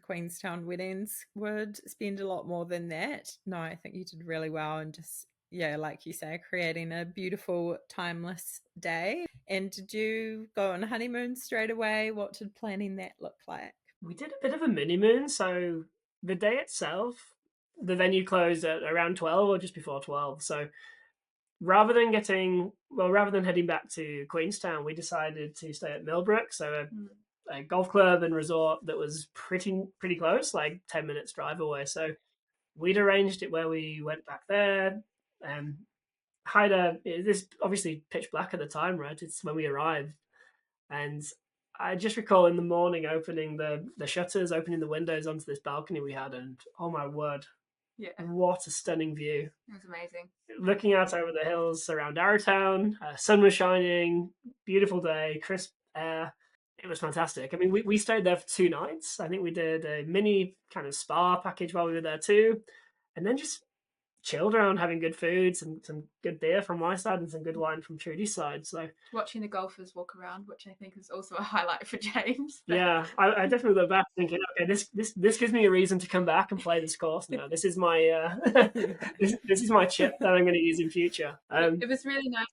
Queenstown weddings would spend a lot more than that. No, I think you did really well, and just, yeah, like you say, creating a beautiful, timeless day. And did you go on a honeymoon straight away? What did planning that look like? we did a bit of a mini moon. So the day itself, the venue closed at around 12 or just before 12. So rather than heading back to Queenstown, we decided to stay at Millbrook, so a golf club and resort that was pretty close, like 10 minutes drive away. So we'd arranged it where we went back there and this obviously pitch black at the time, right? It's when we arrived, and I just recall in the morning opening the shutters, opening the windows onto this balcony we had, and oh my word, Yeah, what a stunning view! it was amazing. Looking out over the hills around Arrowtown, sun was shining, beautiful day, crisp air. It was fantastic. I mean, we stayed there for 2 nights. I think we did a mini kind of spa package while we were there too. and then just chilled around having good food, some good beer from my side and some good wine from Trudy's side. So watching the golfers walk around, which I think is also a highlight for James. Yeah, I definitely look back thinking, okay, this gives me a reason to come back and play this course now. This is my this is my chip that I'm going to use in future. It was really nice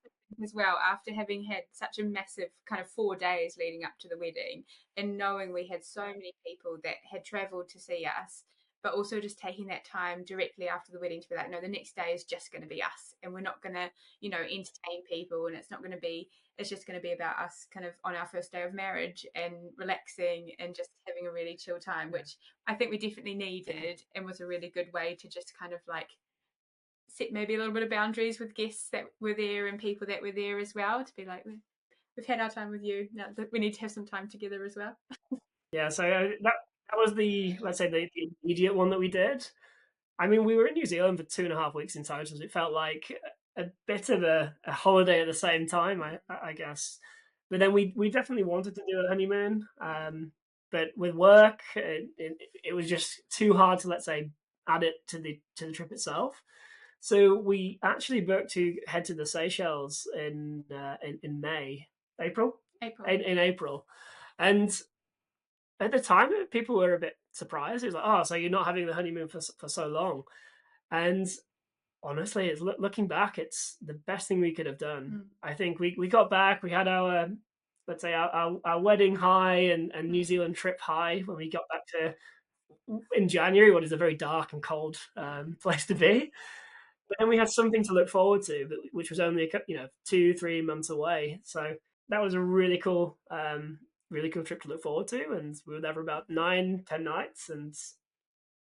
as well, after having had such a massive kind of 4 days leading up to the wedding, and knowing we had so many people that had travelled to see us, but also just taking that time directly after the wedding to be like, no, the next day is just going to be us, and we're not going to, entertain people, and it's just going to be about us kind of on our first day of marriage and relaxing and just having a really chill time, which I think we definitely needed, and was a really good way to just kind of like set maybe a little bit of boundaries with guests that were there and people that were there as well, to be like, we've had our time with you, now we need to have some time together as well. Yeah, so that was let's say the immediate one that we did. I mean, we were in New Zealand for 2.5 weeks in total. So it felt like a bit of a holiday at the same time, I guess. But then we definitely wanted to do a honeymoon, but with work, it was just too hard to, let's say, add it to the trip itself. So we actually booked to head to the Seychelles in May, April, in April, and at the time people were a bit surprised. It was like, oh, so you're not having the honeymoon for so long, and honestly, it's looking back, it's the best thing we could have done. I think we got back, we had our, let's say, our wedding high and New Zealand trip high when we got back to in January, what is a very dark and cold place to be. But then we had something to look forward to, which was only 2-3 months away. So that was a really cool trip to look forward to, and we were there for about 9-10 nights, and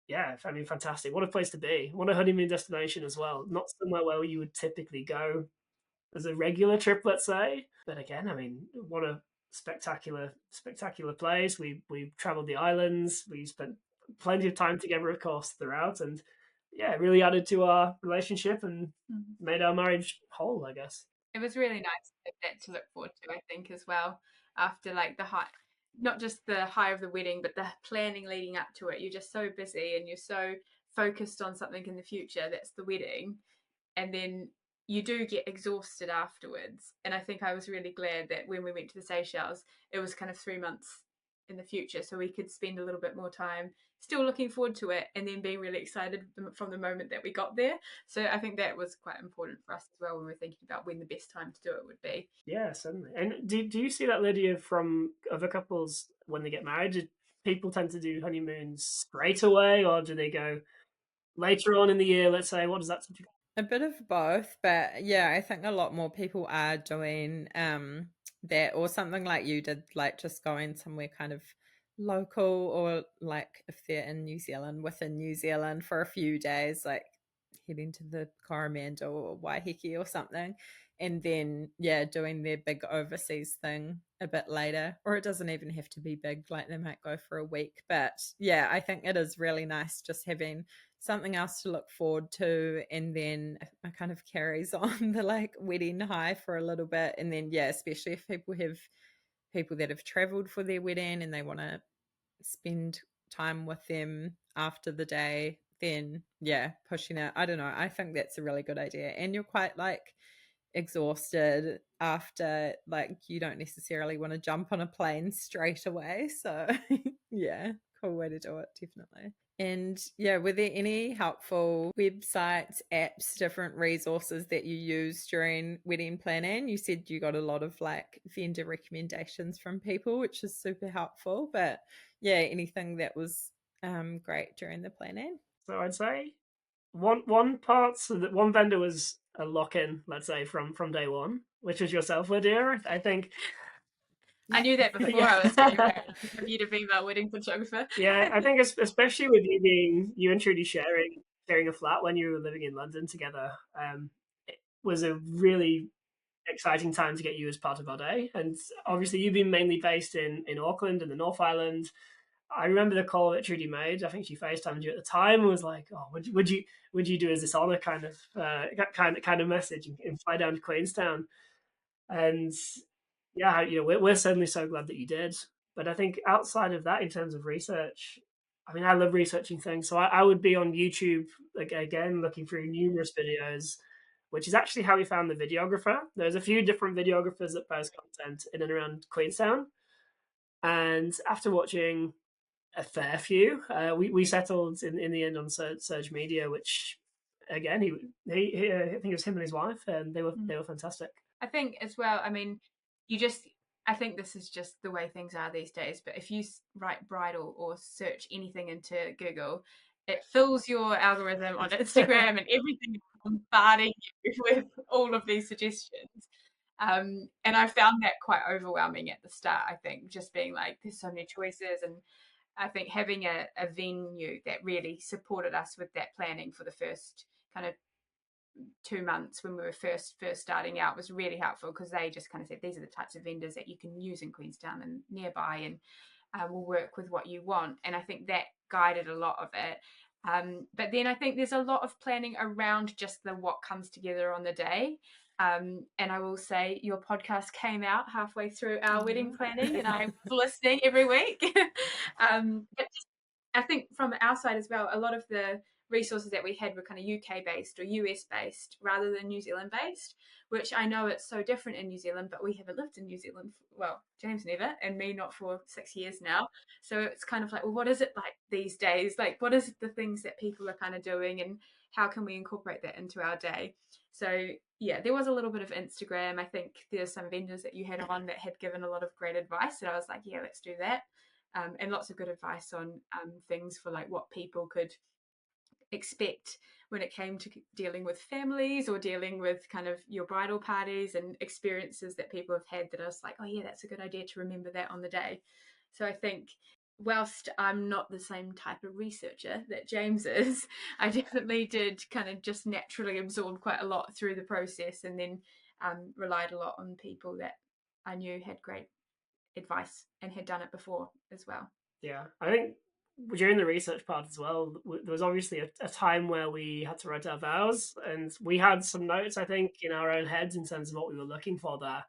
yeah, I mean, fantastic. What a place to be. What a honeymoon destination as well. Not somewhere where you would typically go as a regular trip, let's say. But again, I mean, what a spectacular place. We traveled the islands. We spent plenty of time together, of course, throughout, and yeah, it really added to our relationship and made our marriage whole, I guess. It was really nice to have that to look forward to, I think, as well. After like the high, not just the high of the wedding, but the planning leading up to it. You're just so busy and you're so focused on something in the future, that's the wedding, and then you do get exhausted afterwards. And I think I was really glad that when we went to the Seychelles, it was kind of 3 months in the future, so we could spend a little bit more time still looking forward to it, and then being really excited from the moment that we got there. So I think that was quite important for us as well when we're thinking about when the best time to do it would be. Yeah, certainly. And do you see that, Lydia, from other couples when they get married? Do people tend to do honeymoons straight away, or do they go later on in the year, let's say? What does that suggest? A bit of both, but yeah, I think a lot more people are doing that, or something like you did, like just going somewhere kind of local, or like if they're in New Zealand, within New Zealand for a few days, like heading to the Coromandel or Waiheke or something, and then yeah, doing their big overseas thing a bit later. Or it doesn't even have to be big, like they might go for a week. But yeah, I think it is really nice just having something else to look forward to, and then it kind of carries on the like wedding high for a little bit. And then yeah, especially if people that have traveled for their wedding and they want to spend time with them after the day, then yeah, pushing it, I don't know, I think that's a really good idea. And you're quite like exhausted after, like you don't necessarily want to jump on a plane straight away. So yeah, cool way to do it, definitely. And yeah, were there any helpful websites, apps, different resources that you used during wedding planning? You said you got a lot of like vendor recommendations from people, which is super helpful. But yeah, anything that was great during the planning? So I'd say one part, so that one vendor was a lock-in, let's say, from day one, which was yourself, Lydia. I think I knew that before. Yeah. I was getting married for you to be my wedding photographer. Yeah, I think especially with you and Trudy sharing a flat when you were living in London together, it was a really exciting time to get you as part of our day. And obviously, you've been mainly based in Auckland and the North Island. I remember the call that Trudy made. I think she FaceTimed you at the time and was like, "Oh, would you do us this honor kind of message and fly down to Queenstown?" And yeah, we're certainly so glad that you did. But I think outside of that, in terms of research, I mean, I love researching things, so I would be on YouTube again looking through numerous videos, which is actually how we found the videographer. There's a few different videographers that post content in and around Queenstown, and after watching a fair few, we settled in the end on Surge Media, which again he I think it was him and his wife, and they were fantastic. I think as well. I mean, I think this is just the way things are these days. But if you write bridal or search anything into Google, it fills your algorithm on Instagram and everything is bombarding you with all of these suggestions. And I found that quite overwhelming at the start. I think just being like, there's so many choices, and I think having a venue that really supported us with that planning for the first kind of 2 months when we were first starting out was really helpful, because they just kind of said these are the types of vendors that you can use in Queenstown and nearby, and will work with what you want. And I think that guided a lot of it. But then I think there's a lot of planning around just the what comes together on the day. And I will say your podcast came out halfway through our wedding planning, and I'm listening every week. But just, I think from our side as well, a lot of the resources that we had were kind of UK based or US based rather than New Zealand based, which I know it's so different in New Zealand, but we haven't lived in New Zealand. Well, James never, and me not for 6 years now. So it's kind of like, well, what is it like these days? Like, what is the things that people are kind of doing, and how can we incorporate that into our day? So yeah, there was a little bit of Instagram. I think there's some vendors that you had on that had given a lot of great advice, and I was like, yeah, let's do that. And lots of good advice on things for like what people could expect when it came to dealing with families or dealing with kind of your bridal parties, and experiences that people have had that I was like, oh yeah, that's a good idea to remember that on the day. So I think whilst I'm not the same type of researcher that James is, I definitely did kind of just naturally absorb quite a lot through the process, and then relied a lot on people that I knew had great advice and had done it before as well. Yeah, I think during the research part as well, there was obviously a time where we had to write our vows, and we had some notes, I think, in our own heads in terms of what we were looking for there.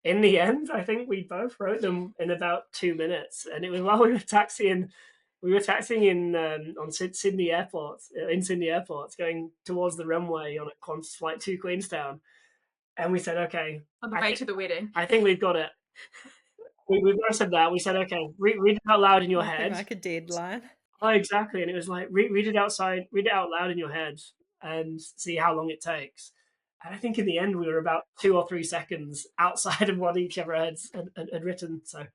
In the end, I think we both wrote them in about 2 minutes, and it was while we were taxiing. We were taxiing on Sydney Airport, in Sydney Airport, going towards the runway on a Qantas flight to Queenstown, and we said, "Okay, on the way to the wedding, I think we've got it." We both said that. We said, "Okay, read it out loud in your head." Like a deadline. Oh, exactly. And it was like, read it outside, read it out loud in your head, and see how long it takes. And I think in the end, we were about 2 or 3 seconds outside of what each other had written. So,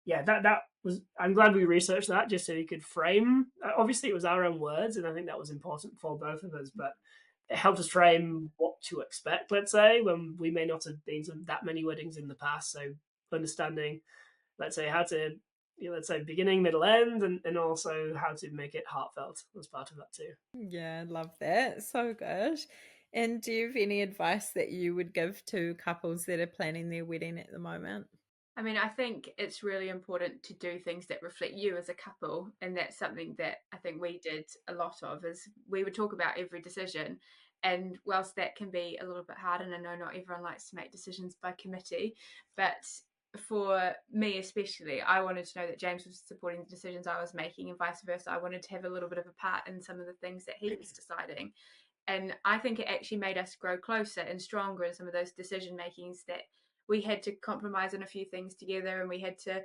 yeah, that was. I'm glad we researched that just so we could frame. Obviously, it was our own words, and I think that was important for both of us. But it helped us frame what to expect. Let's say when we may not have been to that many weddings in the past, so understanding, let's say, how to, let's say, beginning, middle, end, and also how to make it heartfelt was part of that too. Yeah, I love that. So good. And do you have any advice that you would give to couples that are planning their wedding at the moment? I mean, I think it's really important to do things that reflect you as a couple, and that's something that I think we did a lot of. Is we would talk about every decision, and whilst that can be a little bit hard, and I know not everyone likes to make decisions by committee, but for me especially, I wanted to know that James was supporting the decisions I was making, and vice versa. I wanted to have a little bit of a part in some of the things that he was deciding, and I think it actually made us grow closer and stronger in some of those decision makings, that we had to compromise on a few things together, and we had to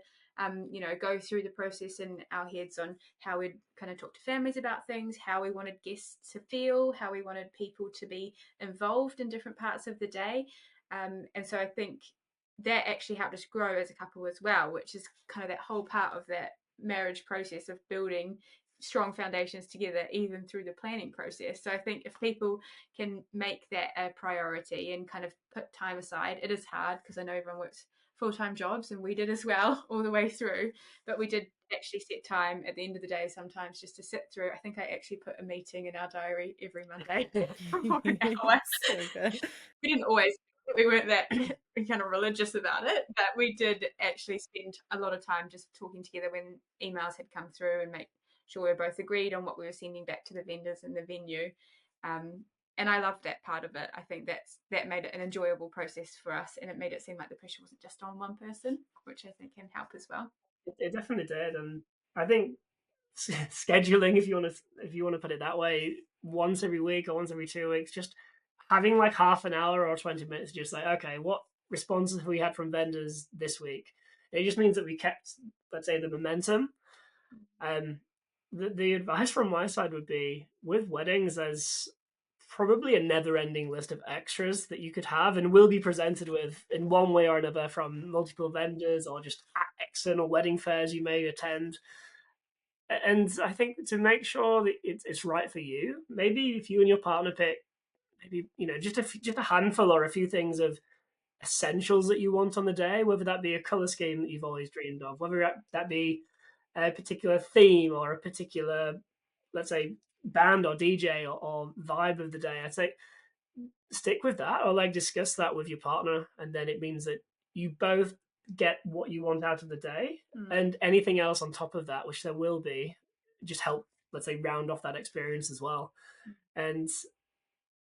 go through the process in our heads on how we'd kind of talk to families about things, how we wanted guests to feel, how we wanted people to be involved in different parts of the day. And so I think that actually helped us grow as a couple as well, which is kind of that whole part of that marriage process of building strong foundations together, even through the planning process. So I think if people can make that a priority and kind of put time aside, it is hard because I know everyone works full-time jobs, and we did as well all the way through, but we did actually set time at the end of the day sometimes just to sit through. I think I actually put a meeting in our diary every Monday for an hour. So good. We didn't always, we weren't that kind of religious about it, but we did actually spend a lot of time just talking together when emails had come through, and make sure we were both agreed on what we were sending back to the vendors and the venue. And I loved that part of it. I think that made it an enjoyable process for us, and it made it seem like the pressure wasn't just on one person, which I think can help as well. It definitely did, and I think scheduling, if you want to put it that way, once every week or once every 2 weeks, just having like half an hour or 20 minutes, just like, okay, what responses have we had from vendors this week? It just means that we kept, let's say, the momentum. Um, the advice from my side would be with weddings, there's probably a never-ending list of extras that you could have and will be presented with in one way or another from multiple vendors or just external wedding fairs you may attend. And I think to make sure that it's right for you, maybe if you and your partner pick, maybe just a handful or a few things of essentials that you want on the day, whether that be a color scheme that you've always dreamed of, whether that be a particular theme or a particular, let's say, band or DJ or vibe of the day. I'd say stick with that or like discuss that with your partner, and then it means that you both get what you want out of the day, and anything else on top of that, which there will be, just help, let's say, round off that experience as well. And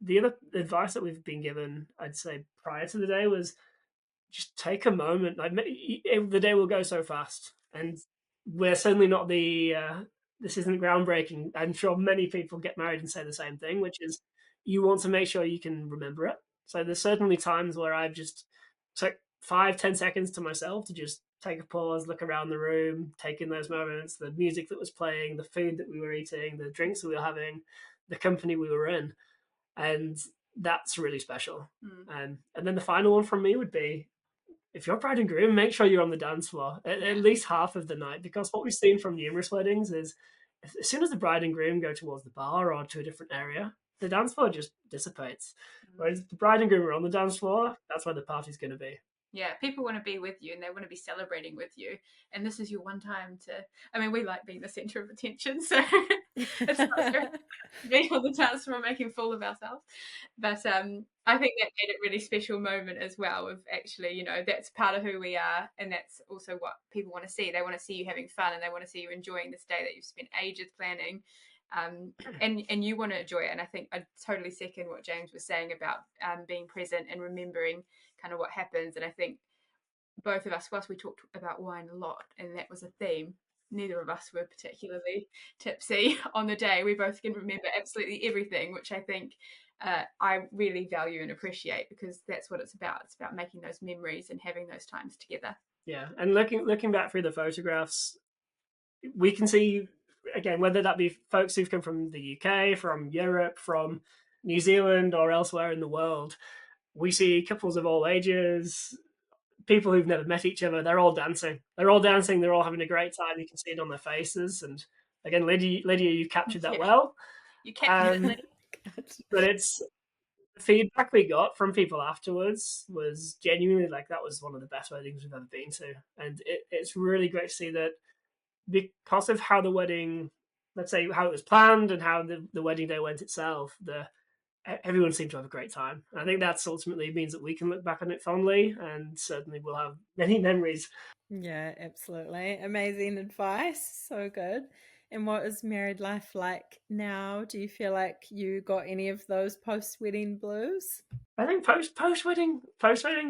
the other advice that we've been given, I'd say, prior to the day was just take a moment. Like, the day will go so fast, and we're certainly not the. This isn't groundbreaking. I'm sure many people get married and say the same thing, which is you want to make sure you can remember it. So there's certainly times where I've just took 5-10 seconds to myself to just take a pause, look around the room, take in those moments, the music that was playing, the food that we were eating, the drinks that we were having, the company we were in, and that's really special. And then the final one from me would be, if you're bride and groom, make sure you're on the dance floor at least half of the night, because what we've seen from numerous weddings is as soon as the bride and groom go towards the bar or to a different area, the dance floor just dissipates. Whereas if the bride and groom are on the dance floor, that's where the party's going to be. Yeah, people want to be with you and they want to be celebrating with you. And this is your one time to, I mean, we like being the centre of attention, so it's not so being on the dance floor making a fool of ourselves. But I think that made it a really special moment as well of actually, you know, that's part of who we are, and that's also what people want to see. They want to see you having fun and they want to see you enjoying this day that you've spent ages planning. And you want to enjoy it. And I think I totally second what James was saying about being present and remembering kind of what happens. And I think both of us, whilst we talked about wine a lot and that was a theme, neither of us were particularly tipsy on the day. We both can remember absolutely everything, which I think I really value and appreciate, because that's what it's about. It's about making those memories and having those times together. Yeah, and looking back through the photographs, we can see, again, whether that be folks who've come from the UK, from Europe, from New Zealand, or elsewhere in the world, we see couples of all ages, people who've never met each other. They're all dancing. They're all dancing. They're all having a great time. You can see it on their faces. And again, Lydia, you captured that well. You captured it, Lydia. But it's the feedback we got from people afterwards was genuinely like, that was one of the best weddings we've ever been to. And it's really great to see that because of how the wedding, let's say, how it was planned and how the wedding day went itself, everyone seemed to have a great time. I think that's ultimately means that we can look back on it fondly, and certainly we'll have many memories. Yeah, absolutely. Amazing advice. So good. And what is married life like now? Do you feel like you got any of those post-wedding blues? I think post-wedding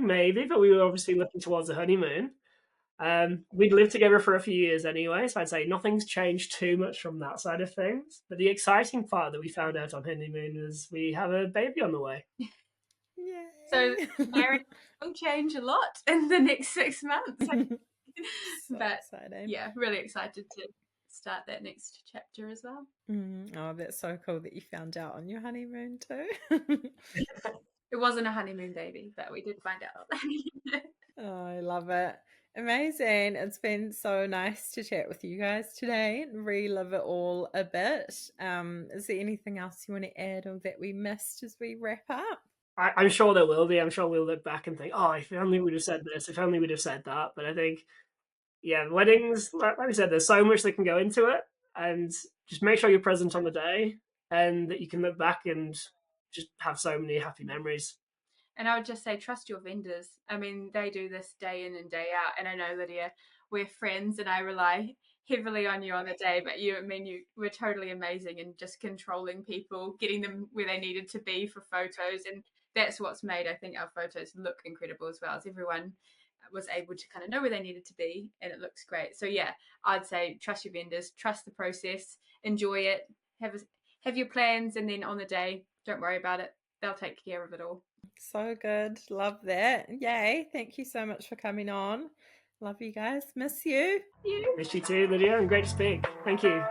maybe, but we were obviously looking towards the honeymoon. We'd lived together for a few years anyway, so I'd say nothing's changed too much from that side of things. But the exciting part that we found out on honeymoon was we have a baby on the way. Yay. So marriage will change a lot in the next 6 months. But exciting. Yeah, really excited to start that next chapter as well. Oh, that's so cool that you found out on your honeymoon too. It wasn't a honeymoon baby, but we did find out. Oh, I love it. Amazing. It's been so nice to chat with you guys today and relive it all a bit. Is there anything else you want to add or that we missed as we wrap up? I'm sure there will be. I'm sure we'll look back and think, oh, if only we'd have said this, if only we'd have said that. But I think, yeah, weddings, like we said, there's so much that can go into it. And just make sure you're present on the day and that you can look back and just have so many happy memories. And I would just say, trust your vendors. I mean, they do this day in and day out. And I know, Lydia, we're friends and I rely heavily on you on the day, but you were totally amazing in just controlling people, getting them where they needed to be for photos. And that's what's made, I think, our photos look incredible as well, as everyone was able to kind of know where they needed to be, and it looks great. So yeah, I'd say trust your vendors, trust the process, enjoy it, have your plans, and then on the day, don't worry about it. They'll take care of it all. So good. Love that. Yay. Thank you so much for coming on. Love you guys. Miss you. Miss you too, Lydia, and great to speak. Thank you.